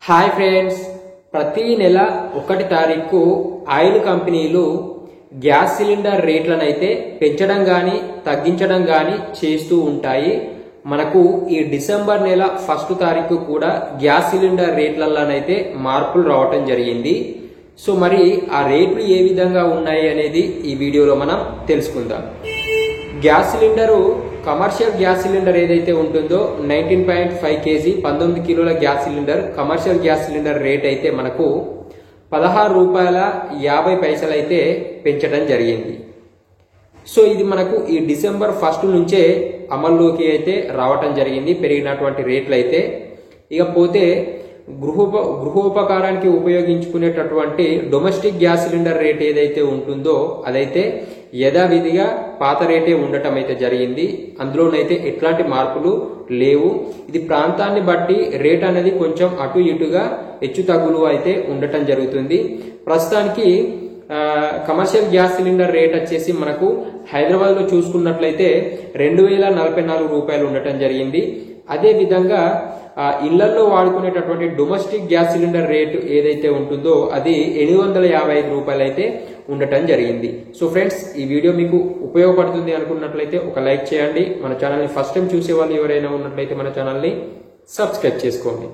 Hi friends, ప్రతి నెల 1 తారీఖు ఆయిల్ కంపెనీలు గ్యాస్ సిలిండర్ రేట్లను అయితే పెంచడం గాని తగ్గించడం గాని చేస్తూ ఉంటాయి. మనకు ఈ డిసెంబర్ నెల 1 తారీఖు కూడా గ్యాస్ సిలిండర్ రేట్లలోనైతే మార్పులు రావటం జరిగింది. సో మరి ఆ రేట్లు ఏ విధంగా ఉన్నాయి అనేది ఈ వీడియోలో మనం తెలుసుకుందాం. Gas cylinder commercial gas cylinder ఏదైతే ఉంటుందో 19.5 కేజీ 19 కిలోల gas cylinder commercial gas cylinder rate అయితే మనకు ₹16.50 అయితే పెంచడం జరిగింది. సో ఇది మనకు ఈ డిసెంబర్ 1 నుంచే అమల్లోకి అయితే రావటం జరిగింది పెరిగినటువంటి రేట్లు అయితే. ఇకపోతే గృహోపకారానికి ఉపయోగించుకునేటటువంటి డొమెస్టిక్ గ్యాస్ సిలిండర్ రేట్ ఏదైతే ఉంటుందో అదైతే యథావిధిగా పాత రేటే ఉండటం అయితే జరిగింది. అందులోనైతే ఎట్లాంటి మార్పులు లేవు. ఇది ప్రాంతాన్ని బట్టి రేట్ అనేది కొంచెం అటు ఇటుగా హెచ్చు తగ్గులు అయితే ఉండటం జరుగుతుంది. ప్రస్తుతానికి కమర్షియల్ గ్యాస్ సిలిండర్ రేట్ వచ్చేసి మనకు హైదరాబాద్ లో చూసుకున్నట్లయితే ₹2044 ఉండటం జరిగింది. అదే విధంగా ఇళ్లలో వాడుకునేటటువంటి డొమెస్టిక్ గ్యాస్ సిలిండర్ రేటు ఏదైతే ఉంటుందో అది ₹855 అయితే ఉండటం జరిగింది. సో ఫ్రెండ్స్, ఈ వీడియో మీకు ఉపయోగపడుతుంది అనుకున్నట్లయితే ఒక లైక్ చేయండి. మన ఛానల్ని ఫస్ట్ టైం చూసే వాళ్ళు ఎవరైనా ఉన్నట్లయితే మన ఛానల్ని సబ్స్క్రైబ్ చేసుకోండి.